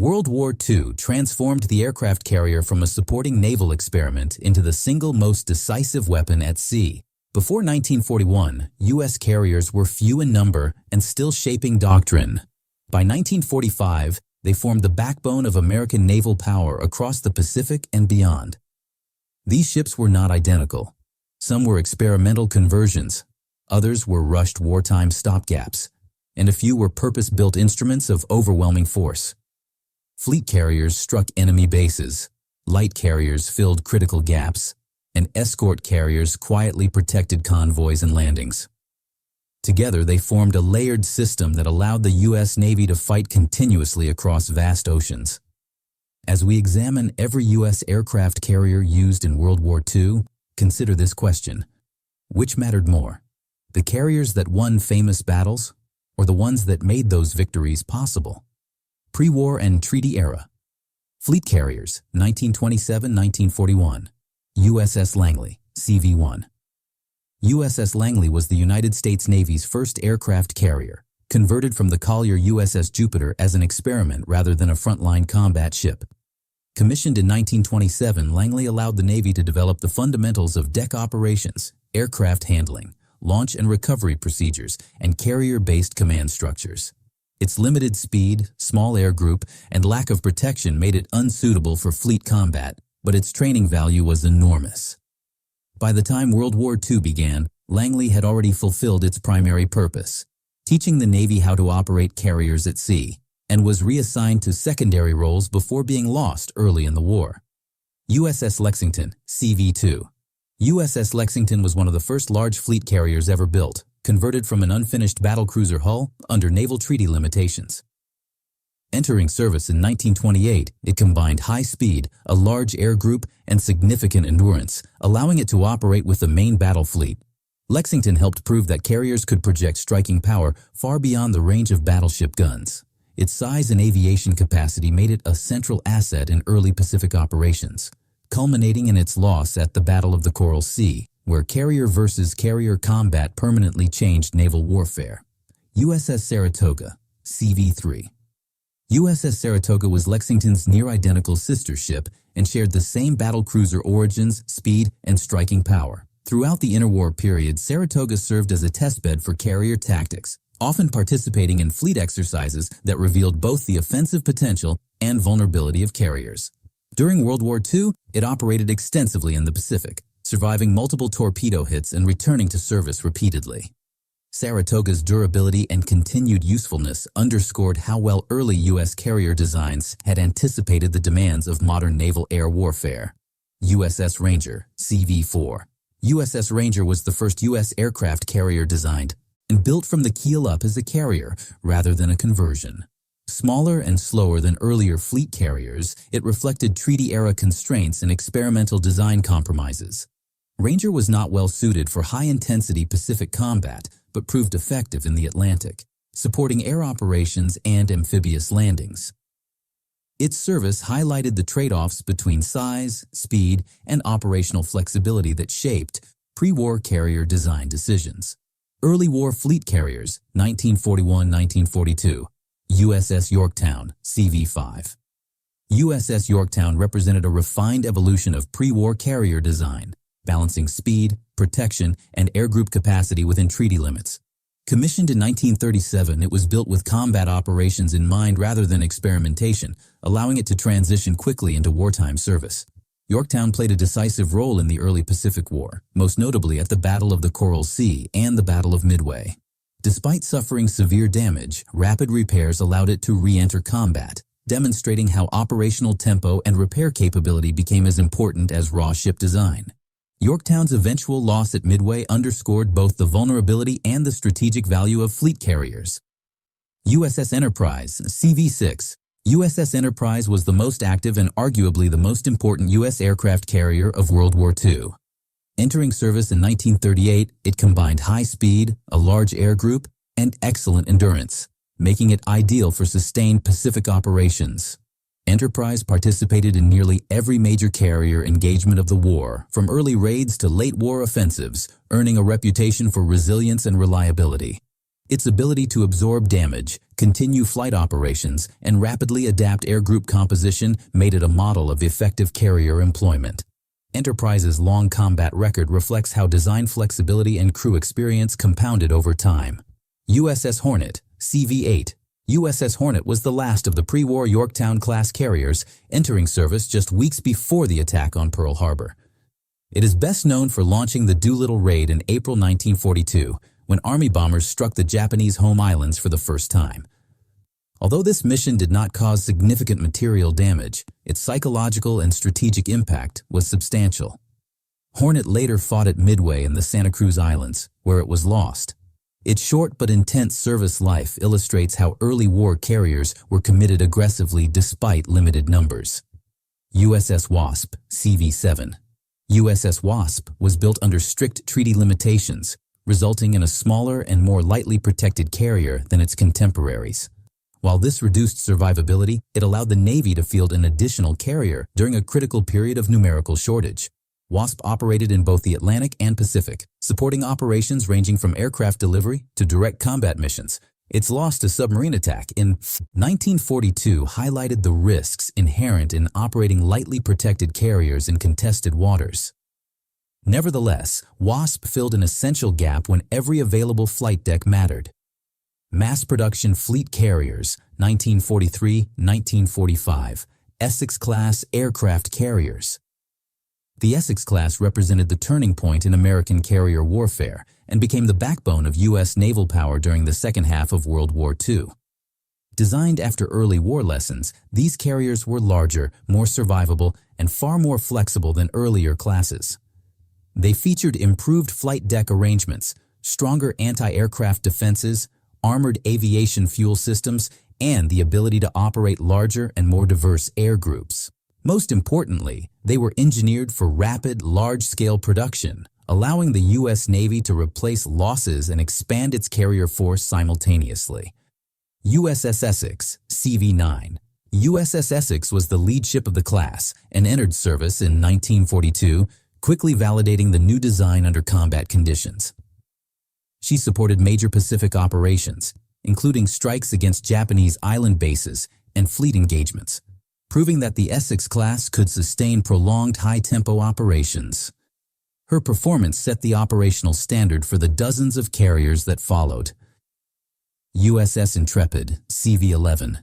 World War II transformed the aircraft carrier from a supporting naval experiment into the single most decisive weapon at sea. Before 1941, U.S. carriers were few in number and still shaping doctrine. By 1945, they formed the backbone of American naval power across the Pacific and beyond. These ships were not identical. Some were experimental conversions, others were rushed wartime stopgaps, and a few were purpose-built instruments of overwhelming force. Fleet carriers struck enemy bases, light carriers filled critical gaps, and escort carriers quietly protected convoys and landings. Together, they formed a layered system that allowed the U.S. Navy to fight continuously across vast oceans. As we examine every U.S. aircraft carrier used in World War II, consider this question: which mattered more, the carriers that won famous battles, or the ones that made those victories possible? Pre-war and treaty era. Fleet carriers, 1927–1941. USS Langley, CV-1. USS Langley was the United States Navy's first aircraft carrier, converted from the collier USS Jupiter as an experiment rather than a frontline combat ship. Commissioned in 1927, Langley allowed the Navy to develop the fundamentals of deck operations, aircraft handling, launch and recovery procedures, and carrier-based command structures. Its limited speed, small air group, and lack of protection made it unsuitable for fleet combat, but its training value was enormous. By the time World War II began, Langley had already fulfilled its primary purpose, teaching the Navy how to operate carriers at sea, and was reassigned to secondary roles before being lost early in the war. USS Lexington, CV-2. USS Lexington was one of the first large fleet carriers ever built, converted from an unfinished battlecruiser hull under naval treaty limitations. Entering service in 1928, it combined high speed, a large air group, and significant endurance, allowing it to operate with the main battle fleet. Lexington helped prove that carriers could project striking power far beyond the range of battleship guns. Its size and aviation capacity made it a central asset in early Pacific operations, culminating in its loss at the Battle of the Coral Sea, where carrier versus carrier combat permanently changed naval warfare. USS Saratoga, CV-3. USS Saratoga was Lexington's near-identical sister ship and shared the same battlecruiser origins, speed, and striking power. Throughout the interwar period, Saratoga served as a testbed for carrier tactics, often participating in fleet exercises that revealed both the offensive potential and vulnerability of carriers. During World War II, it operated extensively in the Pacific, surviving multiple torpedo hits and returning to service repeatedly. Saratoga's durability and continued usefulness underscored how well early U.S. carrier designs had anticipated the demands of modern naval air warfare. USS Ranger, CV-4. USS Ranger was the first U.S. aircraft carrier designed and built from the keel up as a carrier rather than a conversion. Smaller and slower than earlier fleet carriers, it reflected treaty-era constraints and experimental design compromises. Ranger was not well suited for high-intensity Pacific combat, but proved effective in the Atlantic, supporting air operations and amphibious landings. Its service highlighted the trade-offs between size, speed, and operational flexibility that shaped pre-war carrier design decisions. Early war fleet carriers, 1941–1942. USS Yorktown, CV-5. USS Yorktown represented a refined evolution of pre-war carrier design, balancing speed, protection, and air group capacity within treaty limits. Commissioned in 1937, it was built with combat operations in mind rather than experimentation, allowing it to transition quickly into wartime service. Yorktown played a decisive role in the early Pacific War, most notably at the Battle of the Coral Sea and the Battle of Midway. Despite suffering severe damage, rapid repairs allowed it to re-enter combat, demonstrating how operational tempo and repair capability became as important as raw ship design. Yorktown's eventual loss at Midway underscored both the vulnerability and the strategic value of fleet carriers. USS Enterprise, CV-6. USS Enterprise was the most active and arguably the most important U.S. aircraft carrier of World War II. Entering service in 1938, it combined high speed, a large air group, and excellent endurance, making it ideal for sustained Pacific operations. Enterprise participated in nearly every major carrier engagement of the war, from early raids to late war offensives, earning a reputation for resilience and reliability. Its ability to absorb damage, continue flight operations, and rapidly adapt air group composition made it a model of effective carrier employment. Enterprise's long combat record reflects how design flexibility and crew experience compounded over time. USS Hornet, CV-8. USS Hornet was the last of the pre-war Yorktown-class carriers, entering service just weeks before the attack on Pearl Harbor. It is best known for launching the Doolittle raid in April 1942, when Army bombers struck the Japanese home islands for the first time. Although this mission did not cause significant material damage, its psychological and strategic impact was substantial. Hornet later fought at Midway in the Santa Cruz Islands, where it was lost. Its short but intense service life illustrates how early war carriers were committed aggressively despite limited numbers. USS Wasp, CV-7. USS Wasp was built under strict treaty limitations, resulting in a smaller and more lightly protected carrier than its contemporaries. While this reduced survivability, it allowed the Navy to field an additional carrier during a critical period of numerical shortage. Wasp operated in both the Atlantic and Pacific, supporting operations ranging from aircraft delivery to direct combat missions. Its loss to submarine attack in 1942 highlighted the risks inherent in operating lightly protected carriers in contested waters. Nevertheless, Wasp filled an essential gap when every available flight deck mattered. Mass production fleet carriers, 1943-1945, Essex-Class aircraft carriers. The Essex-Class represented the turning point in American carrier warfare and became the backbone of U.S. naval power during the second half of World War II. Designed after early war lessons, these carriers were larger, more survivable, and far more flexible than earlier classes. They featured improved flight deck arrangements, stronger anti-aircraft defenses, armored aviation fuel systems, and the ability to operate larger and more diverse air groups. Most importantly, they were engineered for rapid, large-scale production, allowing the U.S. Navy to replace losses and expand its carrier force simultaneously. USS Essex, CV-9. USS Essex was the lead ship of the class and entered service in 1942, quickly validating the new design under combat conditions. She supported major Pacific operations, including strikes against Japanese island bases and fleet engagements, proving that the Essex-class could sustain prolonged high-tempo operations. Her performance set the operational standard for the dozens of carriers that followed. USS Intrepid, CV-11.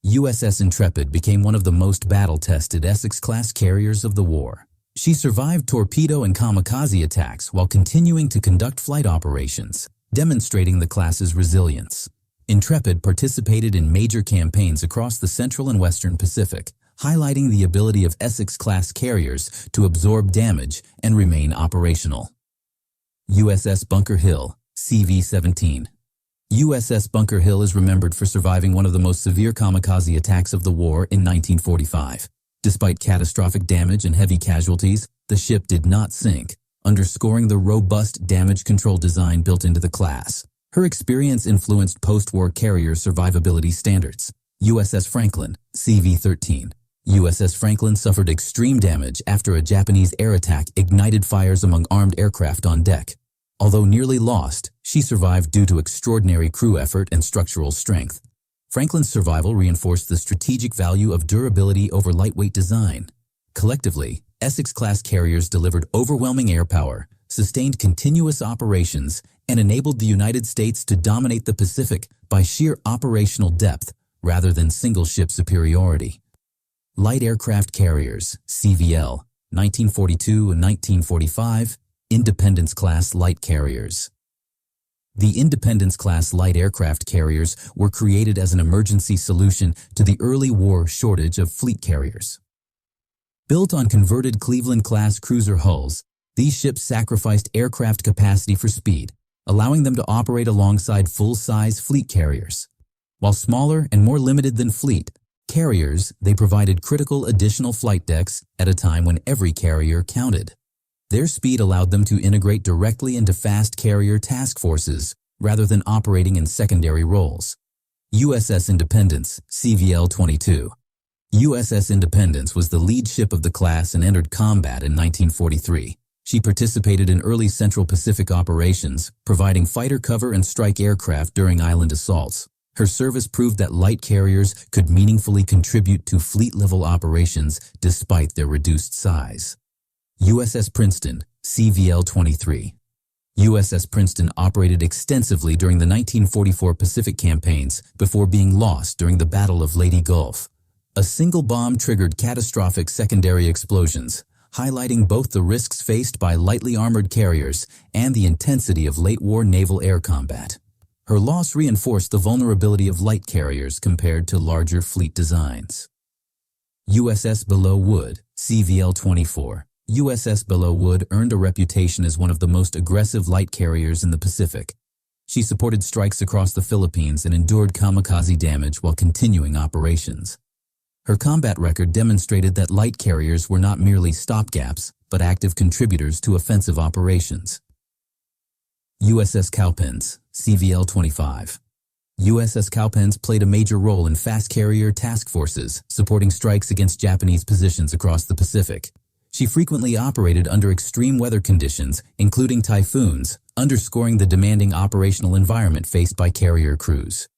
USS Intrepid became one of the most battle-tested Essex-class carriers of the war. She survived torpedo and kamikaze attacks while continuing to conduct flight operations, demonstrating the class's resilience. Intrepid participated in major campaigns across the Central and Western Pacific, highlighting the ability of Essex-class carriers to absorb damage and remain operational. USS Bunker Hill, CV-17. USS Bunker Hill is remembered for surviving one of the most severe kamikaze attacks of the war in 1945. Despite catastrophic damage and heavy casualties, the ship did not sink, underscoring the robust damage control design built into the class. Her experience influenced post-war carrier survivability standards. USS Franklin, CV-13. USS Franklin suffered extreme damage after a Japanese air attack ignited fires among armed aircraft on deck. Although nearly lost, she survived due to extraordinary crew effort and structural strength. Franklin's survival reinforced the strategic value of durability over lightweight design. Collectively, Essex-class carriers delivered overwhelming air power, sustained continuous operations, and enabled the United States to dominate the Pacific by sheer operational depth rather than single-ship superiority. Light aircraft carriers, CVL, 1942 and 1945, Independence-class light carriers. The Independence-class light aircraft carriers were created as an emergency solution to the early war shortage of fleet carriers. Built on converted Cleveland-class cruiser hulls, these ships sacrificed aircraft capacity for speed, allowing them to operate alongside full-size fleet carriers. While smaller and more limited than fleet carriers, they provided critical additional flight decks at a time when every carrier counted. Their speed allowed them to integrate directly into fast carrier task forces rather than operating in secondary roles. USS Independence, CVL-22. USS Independence was the lead ship of the class and entered combat in 1943. She participated in early Central Pacific operations, providing fighter cover and strike aircraft during island assaults. Her service proved that light carriers could meaningfully contribute to fleet-level operations despite their reduced size. USS Princeton, CVL-23. USS Princeton operated extensively during the 1944 Pacific campaigns before being lost during the Battle of Leyte Gulf. A single bomb triggered catastrophic secondary explosions, highlighting both the risks faced by lightly armored carriers and the intensity of late-war naval air combat. Her loss reinforced the vulnerability of light carriers compared to larger fleet designs. USS Belleau, CVL-24. USS Belleau earned a reputation as one of the most aggressive light carriers in the Pacific. She supported strikes across the Philippines and endured kamikaze damage while continuing operations. Her combat record demonstrated that light carriers were not merely stopgaps, but active contributors to offensive operations. USS Cowpens, CVL-25. USS Cowpens played a major role in fast carrier task forces, supporting strikes against Japanese positions across the Pacific. She frequently operated under extreme weather conditions, including typhoons, underscoring the demanding operational environment faced by carrier crews.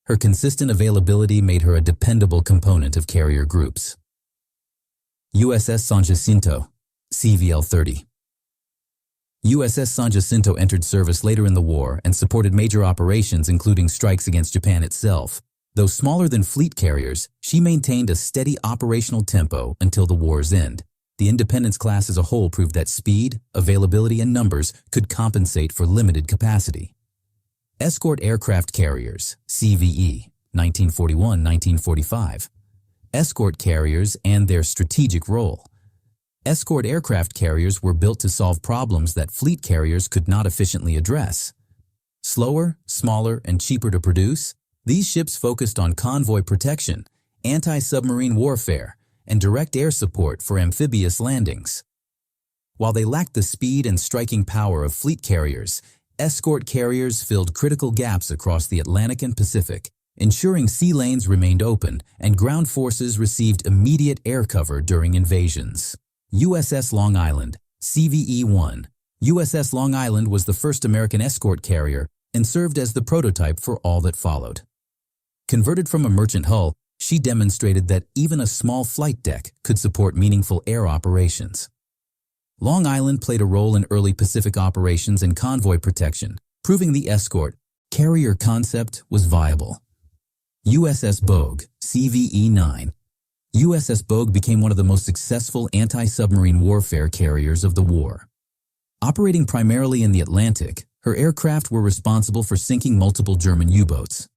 Her consistent availability made her a dependable component of carrier groups. USS San Jacinto, CVL-30. USS San Jacinto entered service later in the war and supported major operations including strikes against Japan itself. Though smaller than fleet carriers, she maintained a steady operational tempo until the war's end. The Independence class as a whole proved that speed, availability, and numbers could compensate for limited capacity. Escort aircraft carriers, CVE, 1941-1945. Escort carriers and their strategic role. Escort aircraft carriers were built to solve problems that fleet carriers could not efficiently address. Slower, smaller, and cheaper to produce, these ships focused on convoy protection, anti-submarine warfare, and direct air support for amphibious landings. While they lacked the speed and striking power of fleet carriers, escort carriers filled critical gaps across the Atlantic and Pacific, ensuring sea lanes remained open and ground forces received immediate air cover during invasions. USS Long Island, CVE-1. USS Long Island was the first American escort carrier and served as the prototype for all that followed. Converted from a merchant hull, she demonstrated that even a small flight deck could support meaningful air operations. Long Island played a role in early Pacific operations and convoy protection, proving the escort carrier concept was viable. USS Bogue, CVE-9. USS Bogue became one of the most successful anti-submarine warfare carriers of the war. Operating primarily in the Atlantic, her aircraft were responsible for sinking multiple German U-boats.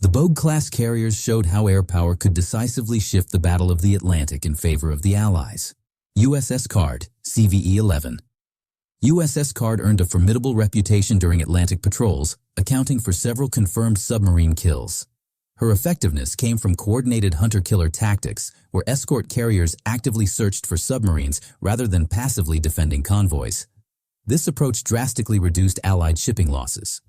The Bogue-class carriers showed how air power could decisively shift the Battle of the Atlantic in favor of the Allies. USS Card, CVE-11. USS Card earned a formidable reputation during Atlantic patrols, accounting for several confirmed submarine kills. Her effectiveness came from coordinated hunter-killer tactics, where escort carriers actively searched for submarines rather than passively defending convoys. This approach drastically reduced Allied shipping losses.